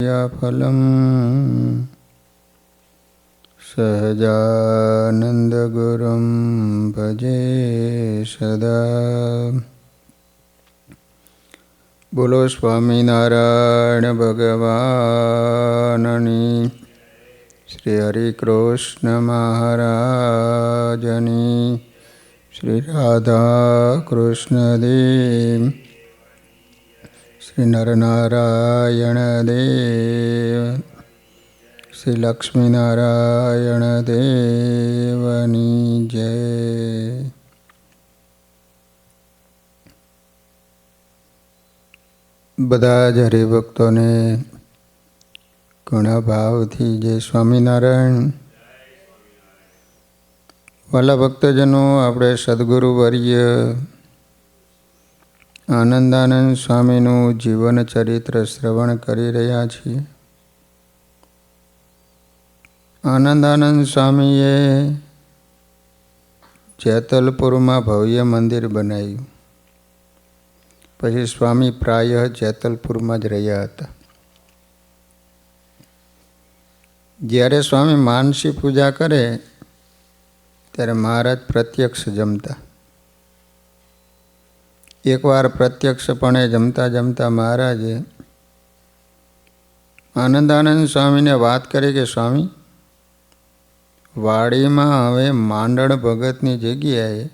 कामयाफलम् सहजानन्दगुरुं भजे सदा। बोलो स्वामीनारायण भगवाननी, श्री हरिकृष्ण महाराजनी, श्री राधा कृष्ण देव, श्री नरनारायण देव, श्री लक्ष्मीनारायण देवनी जय। બધા જ હરિભક્તોને ઘણા ભાવથી જય સ્વામિનારાયણ. વાલા ભક્તજનો, આપણે સદગુરુ વર્ય આનંદાનંદ સ્વામીનું જીવન ચરિત્ર શ્રવણ કરી રહ્યા છીએ. આનંદાનંદ સ્વામીએ જેતલપુરમાં ભવ્ય મંદિર બનાવ્યું. પછી સ્વામી પ્રાય જેતલપુરમાં જ રહ્યા હતા. જ્યારે સ્વામી માનસી પૂજા કરે ત્યારે મહારાજ પ્રત્યક્ષ જમતા. એકવાર પ્રત્યક્ષપણે જમતા જમતા મહારાજે આનંદાનંદ સ્વામીને વાત કરી કે સ્વામી, વાડીમાં હવે માંડણ ભગતની જગ્યાએ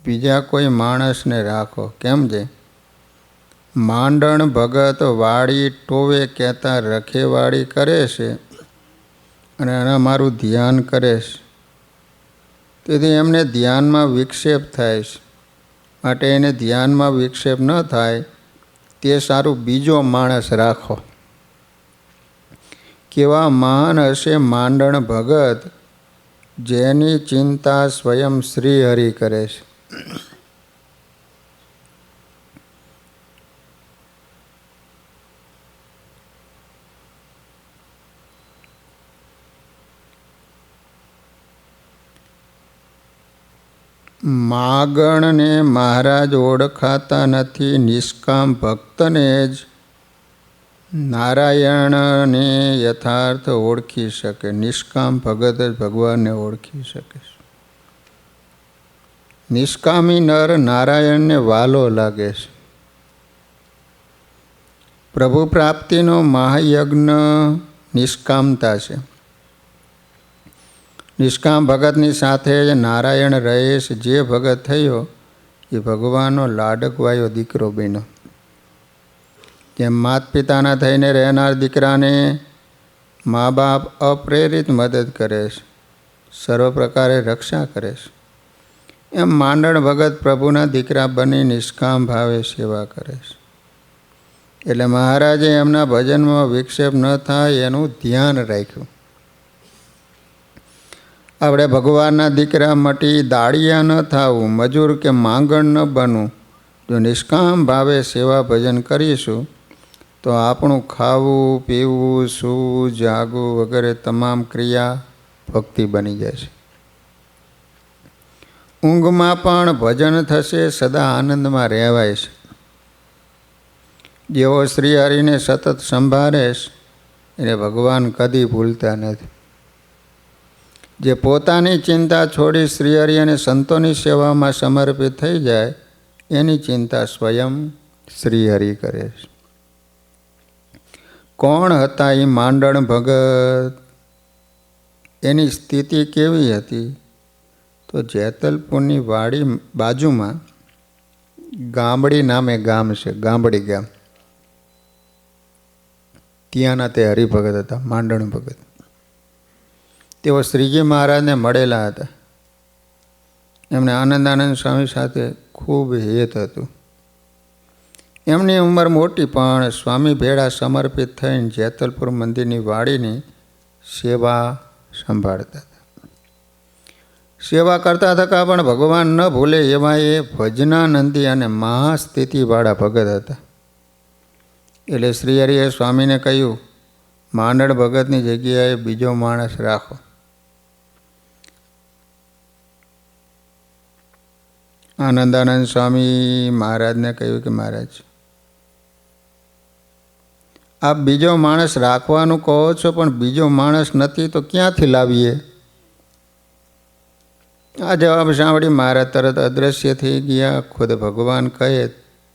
બીજા કોઈ માણસને રાખો. કેમ છે? માંડણ ભગત વાડી ટોવે કહેતા રખેવાળી કરે છે અને એના મારું ધ્યાન કરે છે. તેથી એમને ધ્યાનમાં વિક્ષેપ થાય છે. માટે એને ધ્યાનમાં વિક્ષેપ ન થાય તે સારું બીજો માણસ રાખો. કેવા મહાન હશે માંડણ ભગત, જેની ચિંતા સ્વયં શ્રી હરિ કરે છે. માગણને મહારાજ ઓળખાતા નથી, નિષ્કામ ભક્તને જ નારાયણને યથાર્થ ઓળખી શકે. નિષ્કામ ભગત જ ભગવાનને ઓળખી શકે. નિષ્કામી નર નારાયણને વાલો લાગે છે. પ્રભુ પ્રાપ્તિનો મહાયજ્ઞ નિષ્કામતા છે. નિષ્કામ ભગતની સાથે જ નારાયણ રહે છે. જે ભગત થયો એ ભગવાનનો લાડકવાયો દીકરો બન્યો. જેમ માત પિતાના થઈને રહેનાર દીકરાને મા બાપ અપ્રેરિત મદદ કરે છે, સર્વ પ્રકારે રક્ષા કરે છે, એમ માંડણ ભગત પ્રભુના દીકરા બની નિષ્કામ ભાવે સેવા કરે છે. એટલે મહારાજે એમના ભજનમાં વિક્ષેપ ન થાય એનું ધ્યાન રાખ્યું. આપણે ભગવાનના દીકરા મટી દાળિયા ન થવું, મજૂર કે માંગણ ન બનવું. જો નિષ્કામ ભાવે સેવા ભજન કરીશું તો આપણું ખાવું, પીવું, સૂવું, જાગવું વગેરે તમામ ક્રિયા ભક્તિ બની જાય છે. ઊંઘમાં પણ ભજન થશે, સદા આનંદમાં રહેવાય છે. જેવો શ્રી હરિને સતત સંભાળે એને ભગવાન કદી ભૂલતા નથી. જે પોતાની ચિંતા છોડી શ્રી હરિ અને સંતોની સેવામાં સમર્પિત થઈ જાય એની ચિંતા સ્વયં શ્રી હરિ કરે છે. કોણ હતા એ માંડણ ભગત? એની સ્થિતિ કેવી હતી? તો જેતલપુરની વાડી બાજુમાં ગામડી નામે ગામ છે, ગામડી ગામ. ત્યાંના તે હરિભગત હતા, માંડણ ભગત. તેઓ શ્રીજી મહારાજને મળેલા હતા. એમને આનંદાનંદ સ્વામી સાથે ખૂબ હેત હતું. એમની ઉંમર મોટી, પણ સ્વામી ભેળા સમર્પિત થઈને જેતલપુર મંદિરની વાડીની સેવા સંભાળતા હતા. સેવા કરતા થકા પણ ભગવાન ન ભૂલે એવા એ ભજનાનંદી અને મહાસ્થિતિવાળા ભગત હતા. એટલે શ્રી હરિએ સ્વામીને કહ્યું, માંડણ ભગતની જગ્યાએ બીજો માણસ રાખો. આનંદાનંદ સ્વામી મહારાજને કહ્યું કે મહારાજ, આપ બીજો માણસ રાખવાનું કહો છો, પણ બીજો માણસ નથી તો ક્યાંથી લાવીએ? આ જવાબ સાંભળી મહારાજ તરત અદૃશ્ય થઈ ગયા. ખુદ ભગવાન કહે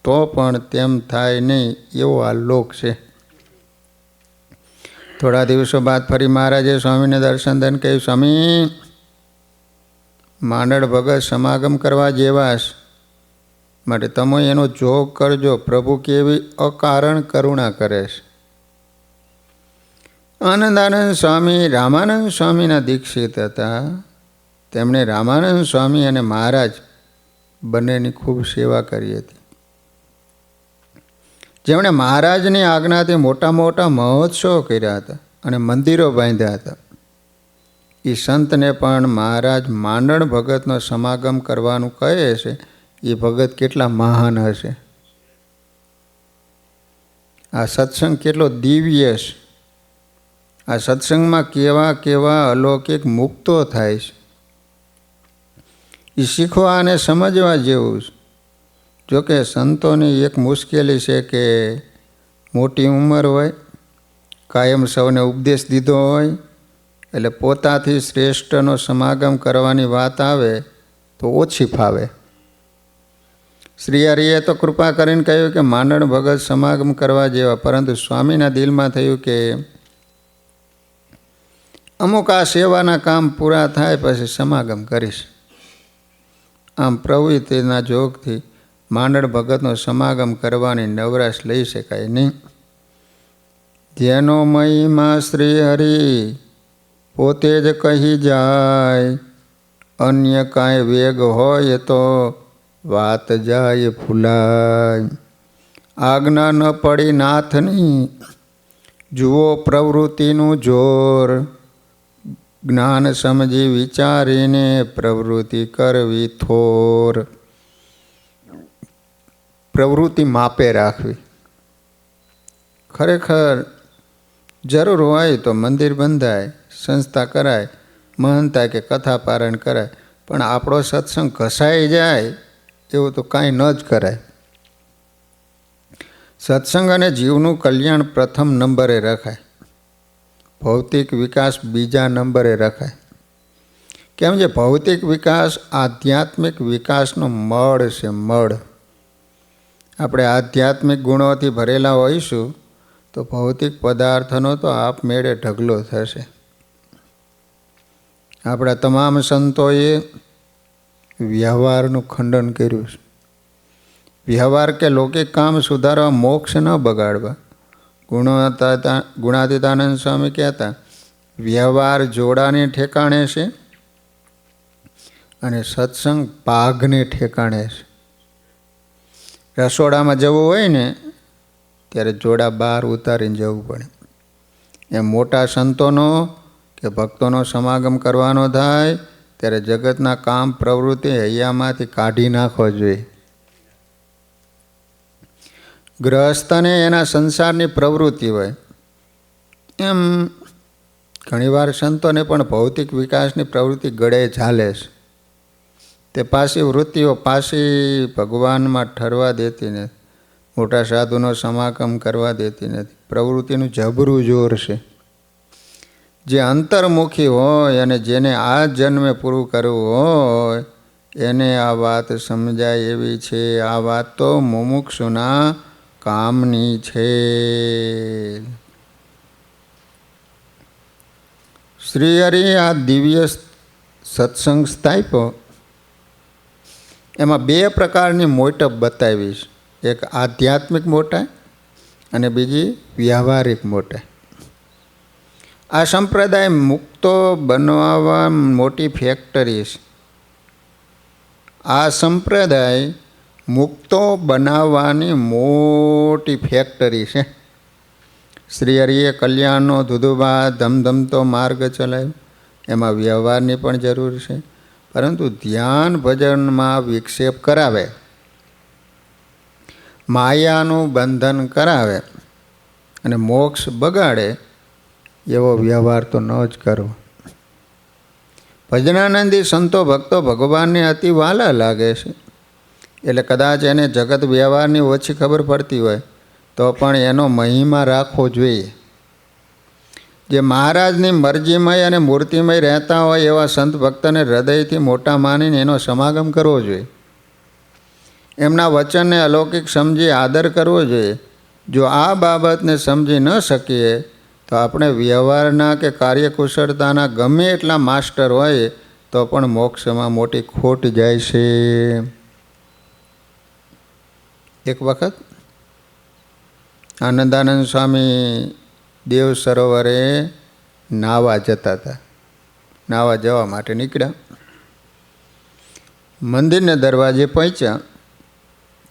તો પણ તેમ થાય નહીં એવો આ લોક છે. થોડા દિવસો બાદ ફરી મહારાજે સ્વામીને દર્શન દઈને કહ્યું, સ્વામી, માંડળ ભગત સમાગમ કરવા જેવા છે, માટે તમે એનો જોગ કરજો. પ્રભુ કેવી અકારણ કરુણા કરે છે. આનંદાનંદ સ્વામી રામાનંદ સ્વામીના દીક્ષિત હતા. તેમણે રામાનંદ સ્વામી અને મહારાજ બંનેની ખૂબ સેવા કરી હતી. જેમણે મહારાજની આજ્ઞાથી મોટા મોટા મહોત્સવ કર્યા હતા અને મંદિરો બાંધ્યા હતા, એ સંતને પણ મહારાજ માંડણ ભગતનો સમાગમ કરવાનું કહે છે. એ ભગત કેટલા મહાન હશે! આ સત્સંગ કેટલો દિવ્ય છે! આ સત્સંગમાં કેવા કેવા અલૌકિક મુક્તો થાય છે, એ શીખવા અને સમજવા જેવું છે. જોકે સંતોની એક મુશ્કેલી છે કે મોટી ઉંમર હોય, કાયમ સૌને ઉપદેશ દીધો હોય, એટલે પોતાથી શ્રેષ્ઠનો સમાગમ કરવાની વાત આવે તો ઓછી ફાવે. શ્રી હરિએ તો કૃપા કરીને કહ્યું કે માંડણ ભગત સમાગમ કરવા જેવા, પરંતુ સ્વામીના દિલમાં થયું કે અમુક આ સેવાના કામ પૂરા થાય પછી સમાગમ કરીશ. આમ પ્રવૃત્તિના જોગથી માંડણ ભગતનો સમાગમ કરવાની નવરાશ લઈ શકાય નહીં. જેનો મહિમા શ્રી હરિ પોતે જ કહી જાય, અન્ય કાંઈ વેગ હોય તો વાત જાય ફૂલાય. આજ્ઞા ન પડી નાથની, જુઓ પ્રવૃત્તિનું જોર, જ્ઞાન સમજી વિચારીને પ્રવૃત્તિ કરવી થોર. પ્રવૃત્તિ માપે રાખવી. ખરેખર જરૂર હોય તો મંદિર બંધાય, સંસ્થા કરાય, મહંતાય કે કથા પારણ કરાય, પણ આપણો સત્સંગ ઘસાઈ જાય એવું તો કાંઈ ન જ કરાય. સત્સંગ અને જીવનું કલ્યાણ પ્રથમ નંબરે રખાય, ભૌતિક વિકાસ બીજા નંબરે રખાય. કેમ જે ભૌતિક વિકાસ આધ્યાત્મિક વિકાસનો મળ છે, મળ. આપણે આધ્યાત્મિક ગુણોથી ભરેલા હોઈશું તો ભૌતિક પદાર્થનો તો આપમેળે ઢગલો થશે. આપણા તમામ સંતોએ વ્યવહારનું ખંડન કર્યું છે. વ્યવહાર કે લૌકિક કામ સુધારવા, મોક્ષ ન બગાડવા. ગુણાતીતાનંદ સ્વામી કહેતા, વ્યવહાર જોડાને ઠેકાણે છે અને સત્સંગ પાઘને ઠેકાણે છે. રસોડામાં જવું હોય ને ત્યારે જોડા બહાર ઉતારીને જવું પડે. એમ મોટા સંતોનો કે ભક્તોનો સમાગમ કરવાનો થાય ત્યારે જગતના કામ પ્રવૃત્તિ હૈયામાંથી કાઢી નાખવો જોઈએ. ગૃહસ્થને એના સંસારની પ્રવૃત્તિ હોય. એમ ઘણીવાર સંતોને પણ ભૌતિક વિકાસની પ્રવૃત્તિ ગળે ઝાલે છે. તે પાછી વૃત્તિઓ પાછી ભગવાનમાં ઠરવા દેતી નથી, મોટા સાધુનો સમાગમ કરવા દેતી નથી. પ્રવૃત્તિનું જબરું જોર છે. જે અંતર્મુખી હોય અને જેને આ જન્મે પૂરું કરવું હોય એને આ વાત સમજાય એવી છે. આ વાત તો મુમુક્ષુના કામની છે. શ્રી હરિ આ દિવ્ય સત્સંગ સ્થાપ્યો, એમાં બે પ્રકારની મોટપ બતાવી છે. એક આધ્યાત્મિક મોટાઈ અને બીજી વ્યવહારિક મોટાઈ. આ સંપ્રદાય મુક્તો બનાવવા મોટી ફેક્ટરી છે. આ સંપ્રદાય મુક્તો બનાવવાની મોટી ફેક્ટરી છે. શ્રી હરિએ કલ્યાણનો ધુધુભા ધમધમતો માર્ગ ચલાવ્યો. એમાં વ્યવહારની પણ જરૂર છે, પરંતુ ધ્યાન ભજનમાં વિક્ષેપ કરાવે, માયાનું બંધન કરાવે અને મોક્ષ બગાડે એવો વ્યવહાર તો ન જ કરવો. ભજનાનંદી સંતો ભક્તો ભગવાનને અતિ વાલા લાગે છે, એટલે કદાચ એને જગત વ્યવહારની ઓછી ખબર પડતી હોય, તો પણ એનો મહિમા રાખવો જોઈએ. જે મહારાજની મરજીમય અને મૂર્તિમય રહેતા હોય એવા સંત ભક્તને હૃદયથી મોટા માનીને એનો સમાગમ કરવો જોઈએ. એમના વચનને અલૌકિક સમજી આદર કરવો જોઈએ. જો આ બાબતને સમજી ન શકીએ તો આપણે વ્યવહારના કે કાર્યકુશળતાના ગમે એટલા માસ્ટર હોય તો પણ મોક્ષમાં મોટી ખોટ જાય છે. એક વખત આનંદાનંદ સ્વામી દેવ સરોવરે નાહવા જતા હતા. નાહવા જવા માટે નીકળ્યા. મંદિરને દરવાજે પહોંચ્યા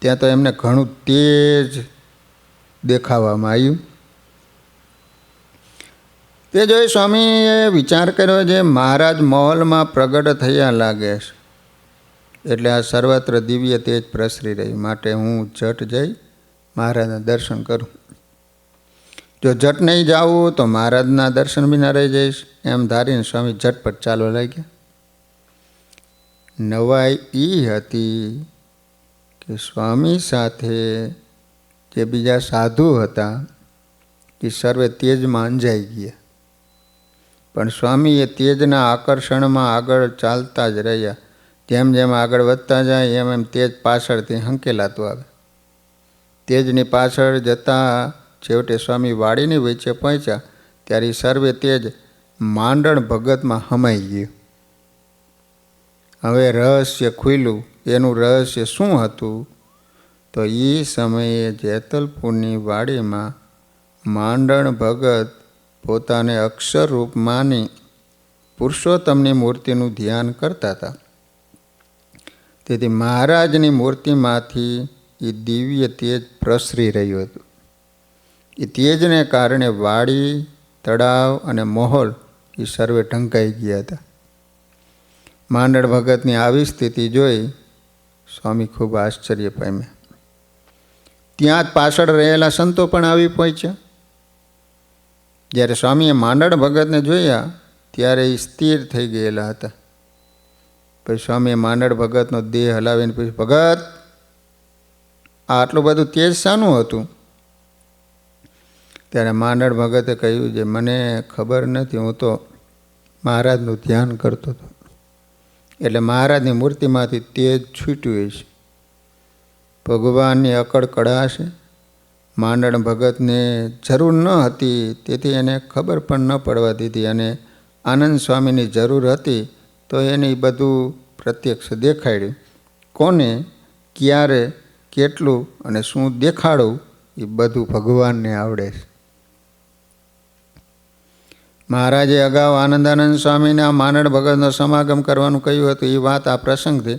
ત્યાં તો એમને ઘણું તેજ દેખાવામાં આવ્યું. તે જોઈ સ્વામીએ વિચાર કર્યો જે મહારાજ મહોલમાં પ્રગટ થયા લાગે છે, એટલે આ સર્વત્ર દિવ્ય તેજ પ્રસરી રહ્યું, માટે હું ઝટ જઈ મહારાજના દર્શન કરું. જો ઝટ નહીં જાઉં તો મહારાજના દર્શન બી ના રહી જઈશ, એમ ધારીને સ્વામી ઝટપટ ચાલવા લાગ્યા. નવાઈ એ હતી કે સ્વામી સાથે જે બીજા સાધુ હતા એ સર્વે તેજમાં અંજાઈ ગયા, પણ સ્વામી એ તેજના આકર્ષણમાં આગળ ચાલતા જ રહ્યા. જેમ જેમ આગળ વધતા જાય એમ એમ તેજ પાછળથી હંકેલાતું આવે. તેજની પાછળ જતાં છેવટે સ્વામી વાડીની વચ્ચે પહોંચ્યા ત્યારે સર્વે તેજ માંડણ ભગતમાં હમાઈ ગયું. હવે રહસ્ય ખુલ્યું. એનું રહસ્ય શું હતું? તો એ સમયે જેતલપુરની વાડીમાં માંડણ ભગત પોતાને અક્ષર રૂપ માની પુરુષોત્તમની મૂર્તિનું ધ્યાન કરતા હતા. તેથી મહારાજની મૂર્તિમાંથી એ દિવ્ય તેજ પ્રસરી રહ્યું હતું. એ તેજને કારણે વાડી, તળાવ અને મહોલ એ સર્વે ઢંકાઈ ગયા હતા. માંડણ ભગતની આવી સ્થિતિ જોઈ સ્વામી ખૂબ આશ્ચર્ય પામ્યા. ત્યાં જ પાછળ રહેલા સંતો પણ આવી પહોંચ્યા. જ્યારે સ્વામીએ માંડણ ભગતને જોયા ત્યારે એ સ્થિર થઈ ગયેલા હતા. પછી સ્વામીએ માંડણ ભગતનો દેહ હલાવીને પૂછ્યું, ભગત, આ આટલું બધું તેજ શાનું હતું? ત્યારે માંડણ ભગતે કહ્યું, જે મને ખબર નથી, હું તો મહારાજનું ધ્યાન કરતો હતો, એટલે મહારાજની મૂર્તિમાંથી તેજ છૂટ્યું છે. ભગવાનની અકળ કળા છે. માંડણ ભગતને જરૂર ન હતી તેથી એને ખબર પણ ન પડવા દીધી, અને આનંદ સ્વામીની જરૂર હતી તો એને બધું પ્રત્યક્ષ દેખાડ્યું. કોને, ક્યારે, કેટલું અને શું દેખાડવું એ બધું ભગવાનને આવડે છે. મહારાજે અગાઉ આનંદાનંદ સ્વામીને આ માંડણ ભગતનો સમાગમ કરવાનું કહ્યું હતું. એ વાત આ પ્રસંગથી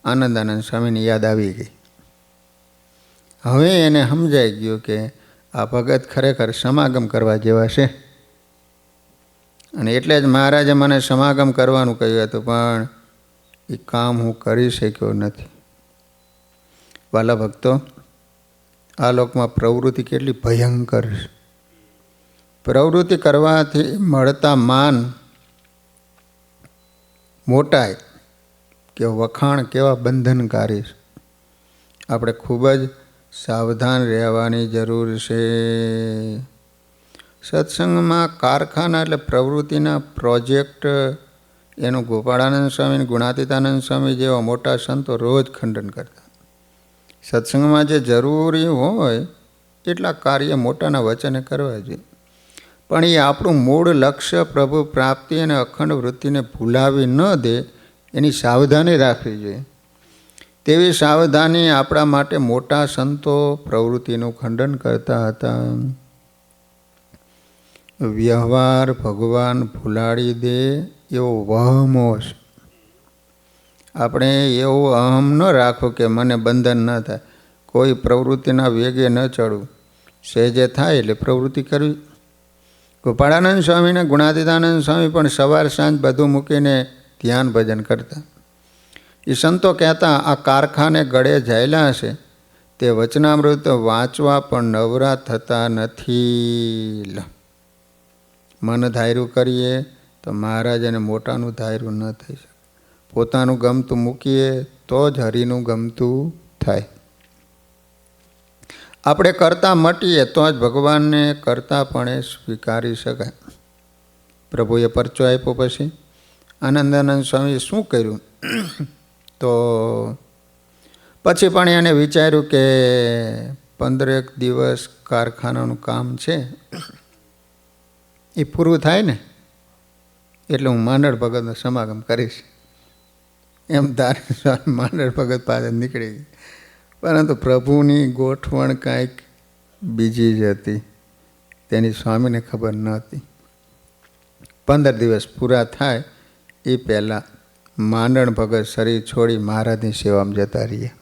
આનંદાનંદ સ્વામીને યાદ આવી ગઈ. હવે એને સમજાઈ ગયું કે આ ભગત ખરેખર સમાગમ કરવા જેવા છે, અને એટલે જ મહારાજે મને સમાગમ કરવાનું કહ્યું હતું, પણ એ કામ હું કરી શક્યો નથી. વાલા ભક્તો, આ લોકમાં પ્રવૃત્તિ કેટલી ભયંકર છે. પ્રવૃત્તિ કરવાથી મળતા માન, મોટાઈ કે વખાણ કેવા બંધનકારી છે. આપણે ખૂબ જ સાવધાન રહેવાની જરૂર છે. સત્સંગમાં કારખાના એટલે પ્રવૃત્તિના પ્રોજેક્ટ એનું ગોપાળાનંદ સ્વામી, ગુણાતીતાનંદ સ્વામી જેવા મોટા સંતો રોજ ખંડન કરતા. સત્સંગમાં જે જરૂરી હોય એટલા કાર્ય મોટાના વચને કરવા જોઈએ, પણ એ આપણું મૂળ લક્ષ્ય પ્રભુ પ્રાપ્તિ અને અખંડ વૃત્તિને ભૂલાવી ન દે એની સાવધાની રાખવી જોઈએ. તેવી સાવધાની આપણા માટે મોટા સંતો પ્રવૃત્તિનું ખંડન કરતા હતા. વ્યવહાર ભગવાન ભૂલાડી દે એવો વહમો છે. આપણે એવું અહમ ન રાખો કે મને બંધન ન થાય, કોઈ પ્રવૃત્તિના વેગે ન ચડવું, સહેજે થાય એટલે પ્રવૃત્તિ કરવી. ગોપાળાનંદ સ્વામી અને ગુણાતીતાનંદ સ્વામી પણ સવાર સાંજ બધું મૂકીને ધ્યાન ભજન કરતા. એ સંતો કહેતા, આ કારખાને ગળે જાયેલા હશે તે વચનામૃત વાંચવા પણ નવરા થતા નથી. મન ધાર્યું કરીએ તો મહારાજ અને મોટાનું ધાર્યું ન થઈ શકે. પોતાનું ગમતું મૂકીએ તો જ હરિનું ગમતું થાય. આપણે કરતા મટીએ તો જ ભગવાનને કરતાપણે સ્વીકારી શકાય. પ્રભુએ પરચો આપ્યો પછી આનંદાનંદ સ્વામીએ શું કર્યું? તો પછી પણ એને વિચાર્યું કે 15 દિવસ કારખાનાનું કામ છે, એ પૂરું થાય ને એટલે હું માંડળ ભગતનો સમાગમ કરીશ એમ ધારે માંડળ ભગત પાસે નીકળી ગઈ. પરંતુ પ્રભુની ગોઠવણ કાંઈક બીજી જ હતી, તેની સ્વામીને ખબર નહોતી. 15 દિવસ પૂરા થાય એ પહેલાં માંડણ ભગત શરીર છોડી મહારાજની સેવામાં જતા રહ્યા.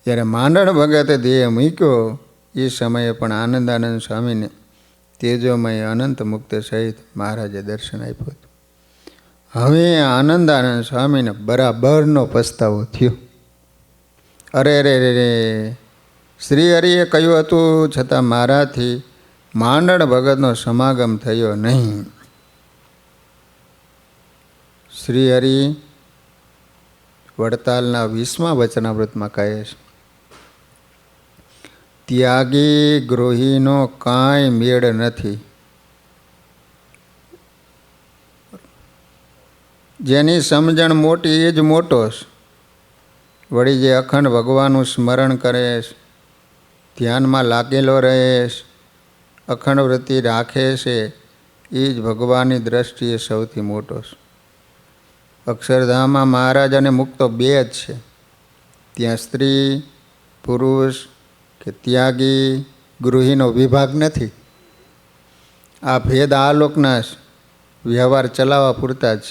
જ્યારે માંડણ ભગતે દેહ મૂક્યો એ સમયે પણ આનંદાનંદ સ્વામીને તેજોમય અનંત મુક્ત સહિત મહારાજે દર્શન આપ્યું હતું. હવે આનંદાનંદ સ્વામીને બરાબરનો પસ્તાવો થયો. અરે રે રે રે, શ્રી હરિએ કહ્યું હતું છતાં મારાથી માંડણ ભગતનો સમાગમ થયો નહીં. શ્રી હરિ વડતાલના 20મા વચનામૃતમાં કહે છે, ત્યાગી ગૃહીનો કાંઈ મેળ નથી. જેની સમજણ મોટી એ જ મોટો છે. વળી જે અખંડ ભગવાનનું સ્મરણ કરે છે, ધ્યાનમાં લાગેલો રહે છે, અખંડ વૃત્તિ રાખે છે, એ જ ભગવાનની દ્રષ્ટિએ સૌથી મોટો છે. અક્ષરધામમાં મહારાજ અને મુક્તો બે જ છે. ત્યાં સ્ત્રી પુરુષ કે ત્યાગી ગૃહીનો વિભાગ નથી. આ ભેદ આ લોકના વ્યવહાર ચલાવવા પૂરતા જ.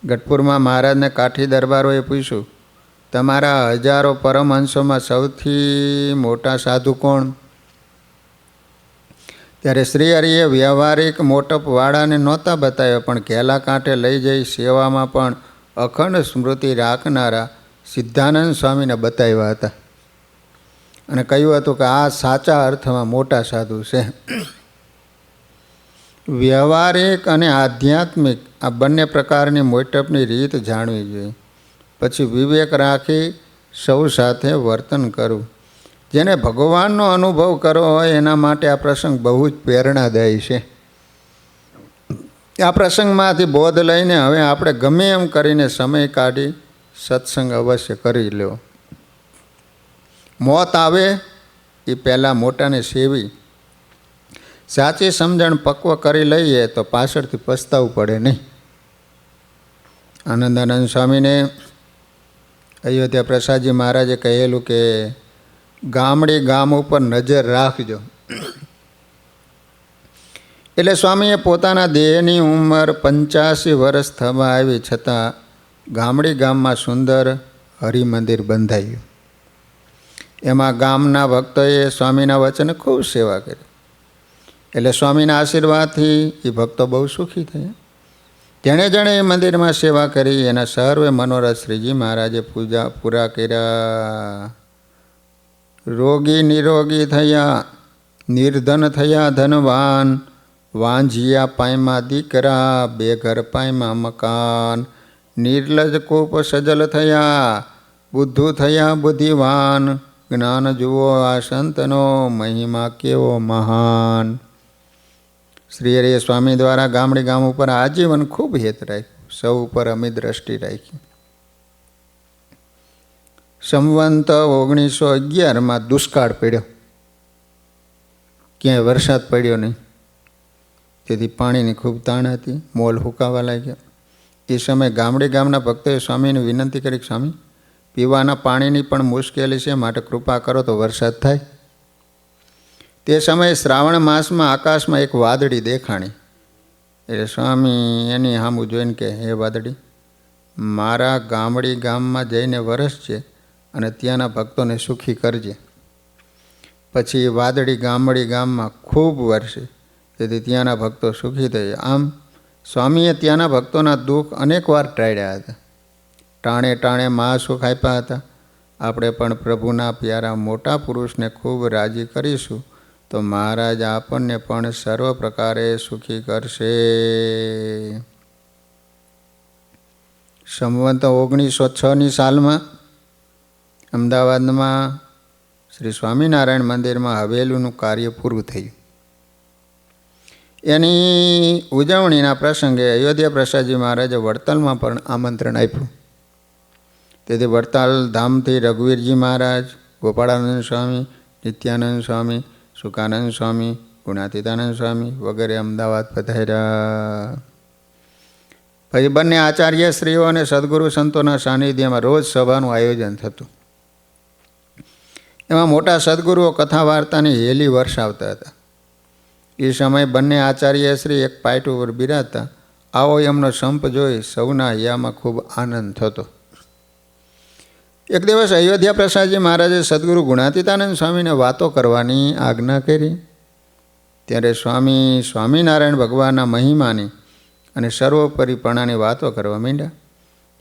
ગઢપુરમાં મહારાજને કાઠી દરબારોએ પૂછ્યું, તમારા હજારો પરમહંસોમાં સૌથી મોટા સાધુ કોણ? ત્યારે શ્રી હરિએ વ્યવહારિક મોટપવાળાને નહોતા બતાવ્યા, પણ ઘેલા કાંઠે લઈ જઈ સેવામાં પણ અખંડ સ્મૃતિ રાખનારા સિદ્ધાનંદ સ્વામીને બતાવ્યા હતા અને કહ્યું હતું કે આ સાચા અર્થમાં મોટા સાધુ છે. વ્યવહારિક અને આધ્યાત્મિક આ બંને પ્રકારની મોટપની રીત જાણવી જોઈએ. પછી વિવેક રાખી સૌ સાથે વર્તન કરવું. જેને ભગવાનનો અનુભવ કરવો હોય એના માટે આ પ્રસંગ બહુ જ પ્રેરણાદાયી છે. આ પ્રસંગમાંથી બોધ લઈને હવે આપણે ગમે એમ કરીને સમય કાઢી સત્સંગ અવશ્ય કરી લેવો. મોત આવે એ પહેલાં મોટાને સેવી સાચી સમજણ પક્વ કરી લઈએ તો પાછળથી પસ્તાવું પડે નહીં. આનંદાનંદ સ્વામીને અયોધ્યા પ્રસાદજી મહારાજે કહેલું કે ગામડી ગામ ઉપર નજર રાખજો. એટલે સ્વામીએ પોતાના દેહની ઉંમર 85 વર્ષ થવા આવી છતાં ગામડી ગામમાં સુંદર હરિમંદિર બંધાયું. એમાં ગામના ભક્તોએ સ્વામીના વચને ખૂબ સેવા કરી. એટલે સ્વામીના આશીર્વાદથી એ ભક્તો બહુ સુખી થયા. જેણે જેણે એ મંદિરમાં સેવા કરી એના સર્વે મનોરથ શ્રીજી મહારાજે પૂરા કર્યા. રોગી નિરોગી થયા, નિર્ધન થયા ધનવાન, વાંઝિયા પાયમાં દીકરા, બેઘર પાયમાં મકાન, નિર્લજ કૂપ સજલ થયા, બુદ્ધુ થયા બુદ્ધિવાન, જ્ઞાન જુઓ આ સંતનો મહિમા કેવો મહાન. શ્રી હરિએ સ્વામી દ્વારા ગામડી ગામ ઉપર આજીવન ખૂબ હેત રાખ્યું, સૌ ઉપર અમી દ્રષ્ટિ રાખી. સંવંત 1911માં દુષ્કાળ પડ્યો, ક્યાંય વરસાદ પડ્યો નહીં. તેથી પાણીની ખૂબ તાણ હતી, મોલ હુકાવા લાગ્યા. એ સમયે ગામડી ગામના ભક્તોએ સ્વામીને વિનંતી કરી, સ્વામી પીવાના પાણીની પણ મુશ્કેલી છે, માટે કૃપા કરો તો વરસાદ થાય. તે સમયે શ્રાવણ માસમાં આકાશમાં એક વાદળી દેખાણી. એટલે સ્વામી એની સામું જોઈને કે, હે વાદળી, મારા ગામડી ગામમાં જઈને વરસજે અને ત્યાંના ભક્તોને સુખી કરજે. પછી એ વાદળી ગામડી ગામમાં ખૂબ વરસે, તેથી ત્યાંના ભક્તો સુખી થયા. આમ સ્વામીએ ત્યાંના ભક્તોના દુઃખ અનેકવાર ટાળ્યા હતા, ટાણે ટાણે મહાસુખ આપ્યા હતા. આપણે પણ પ્રભુના પ્યારા મોટા પુરુષને ખૂબ રાજી કરીશું તો મહારાજ આપણને પણ સર્વ પ્રકારે સુખી કરશે. સંવંત 1906ની સાલમાં અમદાવાદમાં શ્રી સ્વામિનારાયણ મંદિરમાં હવેલીનું કાર્ય પૂરું થયું. એની ઉજવણીના પ્રસંગે અયોધ્યા પ્રસાદજી મહારાજે વડતાલમાં પણ આમંત્રણ આપ્યું. તેથી વડતાલ ધામથી રઘુવીરજી મહારાજ, ગોપાળાનંદ સ્વામી, નિત્યાનંદ સ્વામી, સુકાનંદ સ્વામી, ગુણાતીતાનંદ સ્વામી વગેરે અમદાવાદ પધાર્યા. પછી બંને આચાર્યશ્રીઓ અને સદગુરુ સંતોના સાનિધ્યમાં રોજ સભાનું આયોજન થતું. એમાં મોટા સદગુરુઓ કથા વાર્તાની હેલી વરસાવતા હતા. એ સમયે બંને આચાર્યશ્રી એક પાઇટ ઉપર બિરાજતા. આવો એમનો સંપ જોઈ સૌના હૈયામાં ખૂબ આનંદ થતો. એક દિવસ અયોધ્યા પ્રસાદજી મહારાજે સદગુરુ ગુણાતીતાનંદ સ્વામીને વાતો કરવાની આજ્ઞા કરી. ત્યારે સ્વામિનારાયણ ભગવાનના મહિમાની અને સર્વોપરીપણાની વાતો કરવા માંડ્યા.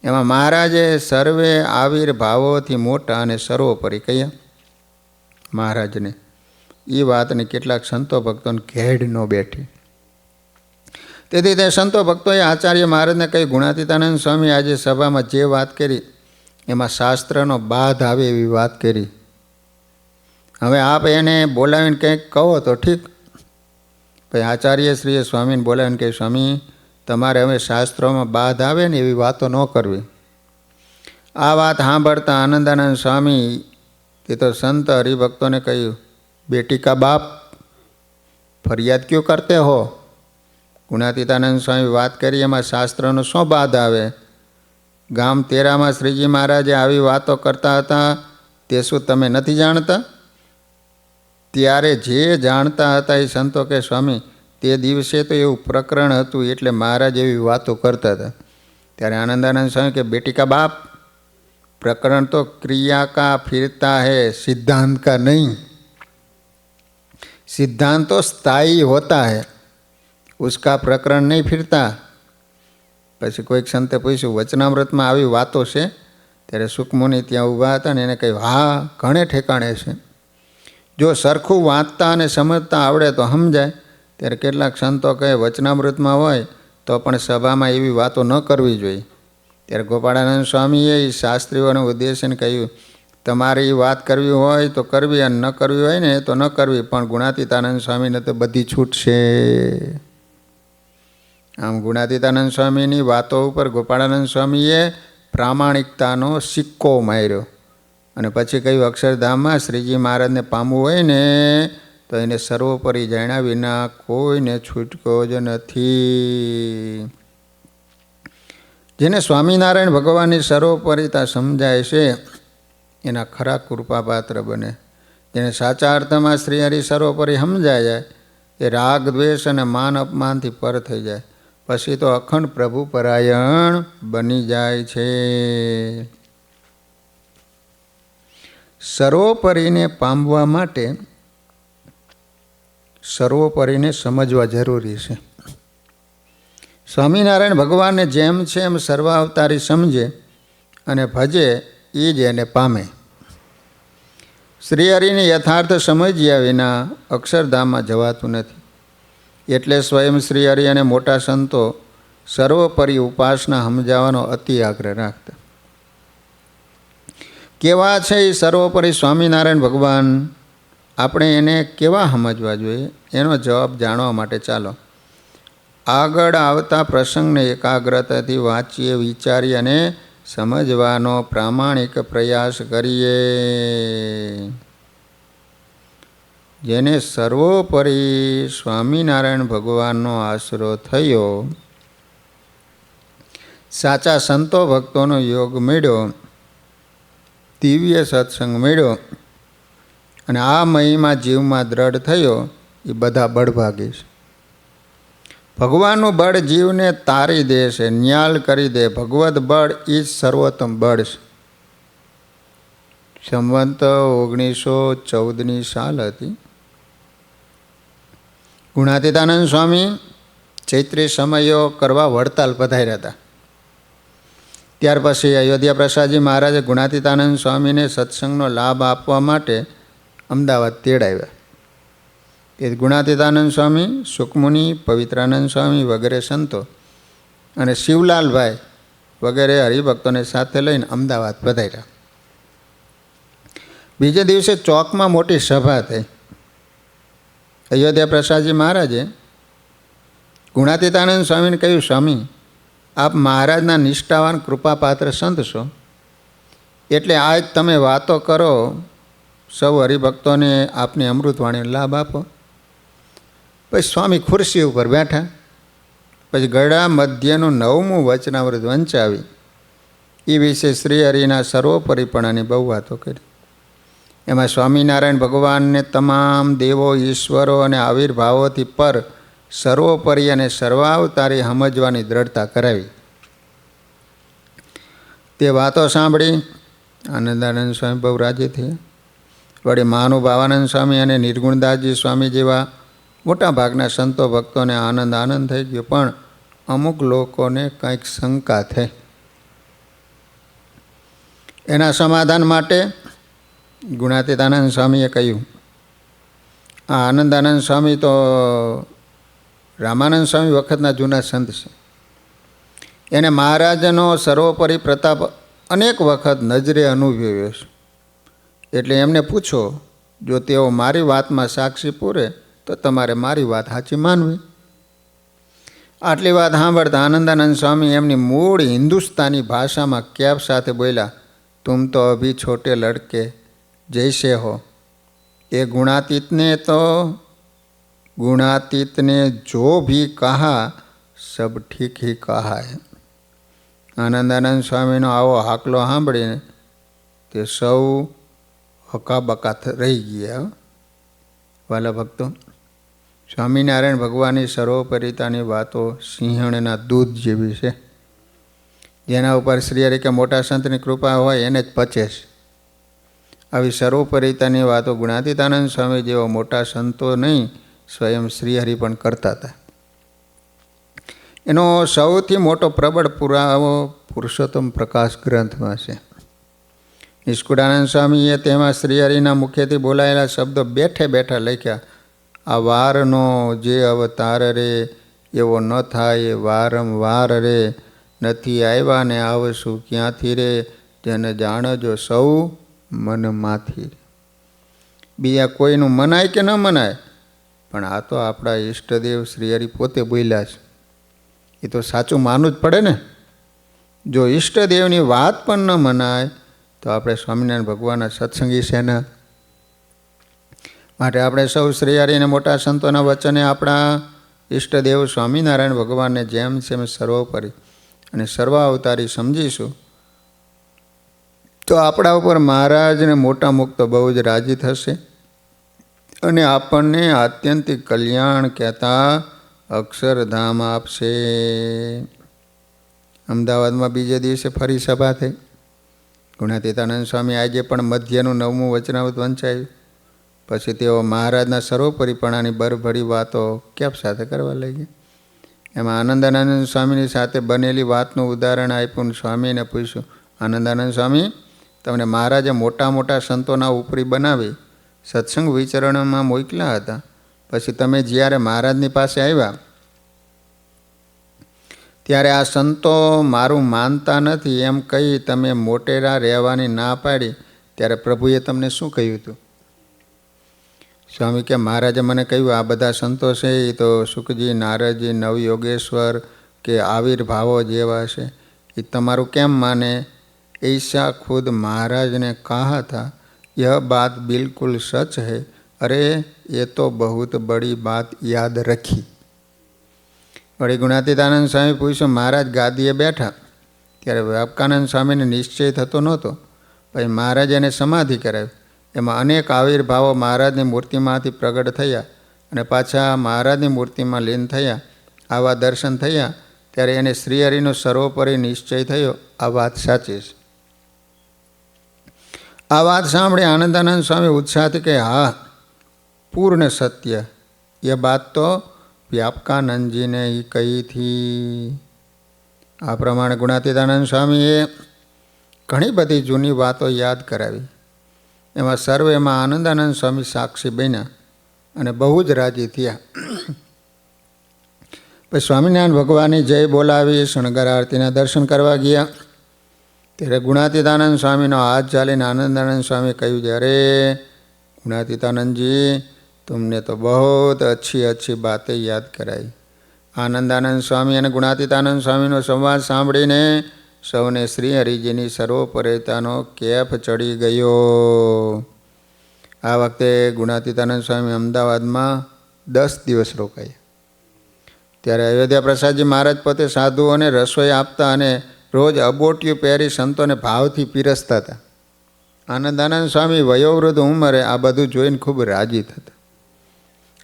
એમાં મહારાજે સર્વે આવિર્ભાવોથી મોટા અને સર્વોપરી કહ્યા. મહારાજને એ વાતને કેટલાક સંતો ભક્તોને ઘેડ ન બેઠી. તેથી તે સંતો ભક્તોએ આચાર્ય મહારાજને કહી, ગુણાતીતાનંદ સ્વામી આજે સભામાં જે વાત કરી એમાં શાસ્ત્રનો બાધ આવે એવી વાત કરી. હવે આપ એને બોલાવીને કંઈક કહો તો ઠીક. પછી આચાર્યશ્રીએ સ્વામીને બોલાવીને કહે, સ્વામી તમારે હવે શાસ્ત્રોમાં બાધ આવે ને એવી વાતો ન કરવી. આ વાત સાંભળતા આનંદાનંદ સ્વામી તે તો સંત હરિભક્તોને કહ્યું, બેટી કા બાપ ફરિયાદ ક્यों કરતે હો? ગુણાતીતાનંદ સ્વામી વાત કરી એમાં શાસ્ત્રનો શું બાધ આવે? ગામ તેરામાં શ્રીજી મહારાજે આવી વાતો કરતા હતા તે શું તમે નથી જાણતા? ત્યારે જે જાણતા હતા એ સંતો કે સ્વામી તે દિવસે તો એવું પ્રકરણ હતું એટલે મહારાજ એવી વાતો કરતા હતા. ત્યારે આનંદાનંદ સ્વામી કે બેટી કા બાપ प्रकरण तो क्रिया का फिरता है, सिद्धांत का नहीं. सिद्धांत तो स्थायी होता है, उसका प्रकरण नहीं फिरता. પછી કોઈક સંતે પૂછ્યું, વચનામૃતમાં આવી વાતો છે? ત્યારે સુખમુનિ ત્યાં ઊભા હતા ને એને કહ્યું, હા ઘણે ઠેકાણે છે. જો સરખું વાંચતા અને સમજતા આવડે તો સમજાય. ત્યારે કેટલાક સંતો કહે વચનામૃતમાં હોય તો પણ સભામાં એવી વાતો ન કરવી જોઈએ. ત્યારે ગોપાળાનંદ સ્વામીએ એ શાસ્ત્રીઓને ઉદ્દેશીને કહ્યું, તમારે એ વાત કરવી હોય તો કરવી અને ન કરવી હોય ને તો ન કરવી, પણ ગુણાતીતાનંદ સ્વામીને તો બધી છૂટ છે. આમ ગુણાતીતાનંદ સ્વામીની વાતો ઉપર ગોપાળાનંદ સ્વામીએ પ્રામાણિકતાનો સિક્કો માર્યો અને પછી કહ્યું, અક્ષરધામમાં શ્રીજી મહારાજને પામવું હોય ને તો એને સર્વોપરી જાણ્યા વિના કોઈને છૂટકો જ નથી. જેને સ્વામિનારાયણ ભગવાનની સર્વોપરિતા સમજાય છે એના ખરા કૃપાપાત્ર બને. જેને સાચા અર્થમાં શ્રી હરિ સર્વોપરી સમજાય જાય એ રાગ દ્વેષ અને માન અપમાનથી પર થઈ જાય. પછી તો અખંડ પ્રભુ પરાયણ બની જાય છે. સર્વોપરીને પામવા માટે સર્વોપરીને સમજવા જરૂરી છે. સ્વામિનારાયણ ભગવાનને જેમ છે એમ સર્વાવતારી સમજે અને ભજે એ જ એને પામે. શ્રીહરિને યથાર્થ સમજ્યા વિના અક્ષરધામમાં જવાતું નથી. એટલે સ્વયં શ્રીહરિ અને મોટા સંતો સર્વોપરી ઉપાસના સમજાવવાનો અતિ આગ્રહ રાખતા. કેવા છે એ સર્વોપરી સ્વામિનારાયણ ભગવાન? આપણે એને કેવા સમજવા જોઈએ એનો જવાબ જાણવા માટે ચાલો આગળ આવતા પ્રસંગને એકાગ્રતાથી વાંચીએ, વિચારીએ અને સમજવાનો પ્રામાણિક પ્રયાસ કરીએ. જેને સર્વોપરી સ્વામિનારાયણ ભગવાનનો આશરો થયો, સાચા સંતો ભક્તોનો યોગ મળ્યો, દિવ્ય સત્સંગ મળ્યો અને આ મહિમા જીવમાં દ્રઢ થયો, એ બધા બળભાગી છે. ભગવાનનું બળ જીવને તારી દે છે, ન્યાલ કરી દે. ભગવત બળ એ જ સર્વોત્તમ બળ છે. સંવંત 1914ની સાલ હતી. ગુણાતીતાનંદ સ્વામી ચૈત્રી સમયો કરવા વડતાલ પધાર્યા હતા. ત્યાર પછી અયોધ્યા પ્રસાદજી મહારાજે ગુણાતીતાનંદ સ્વામીને સત્સંગનો લાભ આપવા માટે અમદાવાદ તેડાવ્યા. એ ગુણાતીતાનંદ સ્વામી, સુખમુનિ, પવિત્રાનંદ સ્વામી વગેરે સંતો અને શિવલાલભાઈ વગેરે હરિભક્તોને સાથે લઈને અમદાવાદ પધાર્યા. બીજે દિવસે ચોકમાં મોટી સભા થઈ. અયોધ્યા પ્રસાદજી મહારાજે ગુણાતીતાનંદ સ્વામીને કહ્યું, સ્વામી, આપ મહારાજના નિષ્ઠાવાન કૃપાપાત્ર સંત છો, એટલે આજ તમે વાતો કરો, સૌ હરિભક્તોને આપની અમૃતવાણીનો લાભ આપો. પછી સ્વામી ખુરશી ઉપર બેઠા. પછી ગળા મધ્યનું 9મું વચનામૃત વંચાવી એ વિશે શ્રી હરિના સર્વોપરીપણાની બહુ વાતો કરી. એમાં સ્વામિનારાયણ ભગવાનને તમામ દેવો, ઈશ્વરો અને આવિર્ભાવોથી પર, સર્વોપરી અને સર્વાવતારી સમજવાની દ્રઢતા કરાવી. તે વાતો સાંભળી આનંદાનંદ સ્વામી બહુ રાજી થયા. વળી મહાનુભાવાનંદ સ્વામી અને નિર્ગુણદાસજી સ્વામી જેવા મોટા ભાગના સંતો ભક્તોને આનંદ થઈ ગયો. પણ અમુક લોકોને કંઈક શંકા થઈ. એના સમાધાન માટે ગુણાતીતાનંદ સ્વામીએ કહ્યું, આ આનંદાનંદ સ્વામી તો રામાનંદ સ્વામી વખતના જૂના સંત છે. એને મહારાજનો સર્વોપરી પ્રતાપ અનેક વખત નજરે અનુભવ્યો છે. એટલે એમને પૂછો, જો તેઓ મારી વાતમાં સાક્ષી પૂરે તો તમારે મારી વાત સાચી માનવી. આટલી વાત સાંભળતા આનંદાનંદ સ્વામી એમની મૂળ હિન્દુસ્તાની ભાષામાં કેફ સાથે બોલ્યા, તુમ તો અભી છોટે લડકે જૈસે હો, એ ગુણાતીતને જો ભી કહા સબ ઠીક હી કહા હૈ. આનંદાનંદ સ્વામીનો આવો હાકલો સાંભળીને તે સૌ હકાબકા રહી ગયા. વાલા ભક્તો, સ્વામિનારાયણ ભગવાનની સર્વોપરિતાની વાતો સિંહણના દૂધ જેવી છે. જેના ઉપર શ્રી હરિ કે મોટા સંતની કૃપા હોય એને જ પચે છે. આવી સર્વોપરિતાની વાતો ગુણાતીતાનંદ સ્વામી જેવા મોટા સંતો નહીં, સ્વયં શ્રીહરિ પણ કરતા હતા. એનો સૌથી મોટો પ્રબળ પુરાવો પુરુષોત્તમ પ્રકાશ ગ્રંથમાં છે. નિષ્કુળાનંદ સ્વામીએ તેમાં શ્રીહરિના મુખેથી બોલાયેલા શબ્દો બેઠે બેઠા લખ્યા. આ વારનો જે અવતાર રે, એવો ન થાય વારંવાર રે, નથી આવ્યા ને આવશું ક્યાંથી રે, જેને જાણજો સૌ મનમાંથી. બીજા કોઈનું મનાય કે ન મનાય, પણ આ તો આપણા ઈષ્ટદેવ શ્રીહરિ પોતે બોલ્યા છે. એ તો સાચું માનવું જ પડે ને. જો ઈષ્ટદેવની વાત પણ ન મનાય તો આપણે સ્વામિનારાયણ ભગવાનના સત્સંગી છે ને. માટે આપણે સૌ શ્રીહરિને મોટા સંતોના વચને આપણા ઈષ્ટદેવ સ્વામિનારાયણ ભગવાનને જેમ જેમ સર્વોપરી અને સર્વાવતારી સમજીશું તો આપણા ઉપર મહારાજને મોટા મુક્ત બહુ જ રાજી થશે અને આપણને આત્યંતિક કલ્યાણ કહેતા અક્ષરધામ આપશે. અમદાવાદમાં બીજે દિવસે ફરી સભા થઈ. ગુણાતીતાનંદ સ્વામી આજે પણ મધ્યનું 9મું વચનામૃત વંચાયું. પછી તેઓ મહારાજના સર્વોપરીપણાની બરભરી વાતો કેપ સાથે કરવા લાગ્યા. એમાં આનંદાનંદ સ્વામીની સાથે બનેલી વાતનું ઉદાહરણ આપ્યું. સ્વામીને પૂછ્યું, આનંદાનંદ સ્વામી, તમને મહારાજે મોટા મોટા સંતોના ઉપરી બનાવી સત્સંગ વિચરણમાં મોકલ્યા હતા. પછી તમે જ્યારે મહારાજની પાસે આવ્યા ત્યારે આ સંતો મારું માનતા નથી એમ કહી તમે મોટેરા રહેવાની ના પાડી, ત્યારે પ્રભુએ તમને શું કહ્યું હતું? સ્વામી કે મહારાજે મને કહ્યું, આ બધા સંતો છે એ તો સુખજી, નારદજી, નવયોગેશ્વર કે આવિર્ભાવો જેવા છે, એ તમારું કેમ માને? ऐसा खुद महाराज ने कहा था, यह बात बिल्कुल सच है. अरे ये तो बहुत बड़ी बात याद रखी. वળી ગુણાતીતાનંદ સ્વામી પૂછ્યું, મહારાજ ગાદીએ બેઠા ત્યારે વ્યાપકાનંદ સ્વામીને નિશ્ચય થતો નહોતો. પછી મહારાજ એને સમાધિ કરાવી. એમાં અનેક આવિર્ભાવો મહારાજની મૂર્તિમાંથી પ્રગટ થયા અને પાછા મહારાજની મૂર્તિમાં લીન થયા. આવા દર્શન થયા ત્યારે એને શ્રીહરિનો સર્વોપરી નિશ્ચય થયો. આ વાત સાચી છે. આ વાત સાંભળી આનંદાનંદ સ્વામી ઉત્સાહથી કહે, હા, પૂર્ણ સત્ય. એ બાત તો વ્યાપકાનંદજીને ही કહી थी. આ પ્રમાણે ગુણાતીતાનંદ સ્વામીએ ઘણી બધી જૂની વાતો યાદ કરાવી. એમાં સર્વેમાં આનંદાનંદ સ્વામી સાક્ષી બન્યા અને બહુ જ રાજી થયા. પછી સ્વામિનારાયણ ભગવાનની જય બોલાવી શણગાર આરતીના દર્શન કરવા ગયા. ત્યારે ગુણાતીતાનંદ સ્વામીનો હાથ ચાલીને આનંદાનંદ સ્વામી કહ્યું છે, અરે गुणातीतानंद तुमने तो बहुत अच्छी अच्छी बातें याद कराई। आनंदानंद स्वामी और गुणातीतानंद स्वामीનો સંવાદ સાંભળીને સૌને શ્રી હરિજીની સર્વોપરિતાનો કેફ ચડી ગયો। આ વખતે ગુણાતીતાનંદ સ્વામી અમદાવાદમાં 10 દિવસ રોકાયા। ત્યારે અયોધ્યા પ્રસાદજી મહારાજ પોતે સાધુઓને રસોઈ આપતા અને રોજ અબોટિયું પહેરી સંતોને ભાવથી પીરસતા હતા। આનંદાનંદ સ્વામી વયોવૃદ્ધ ઉંમરે આ બધું જોઈને ખૂબ રાજી થતા।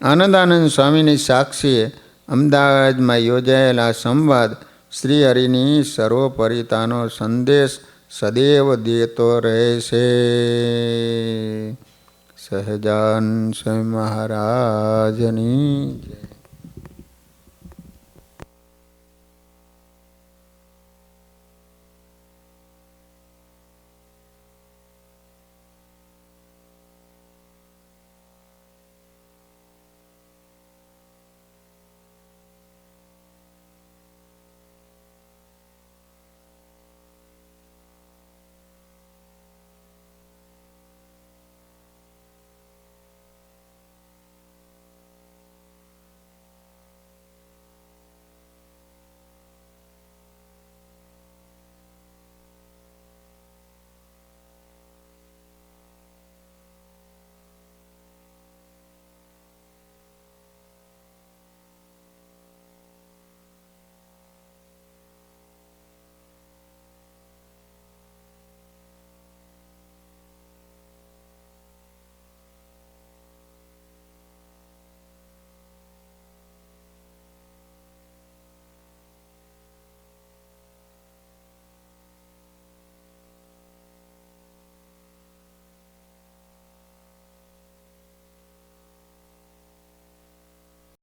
આનંદાનંદ સ્વામીની સાક્ષીએ અમદાવાદમાં યોજાયેલા સંવાદ શ્રી હરિની સર્વોપરિતાનો સંદેશ સદૈવ દેતો રહેશે। સહજાન સ્વામી મહારાજની જય।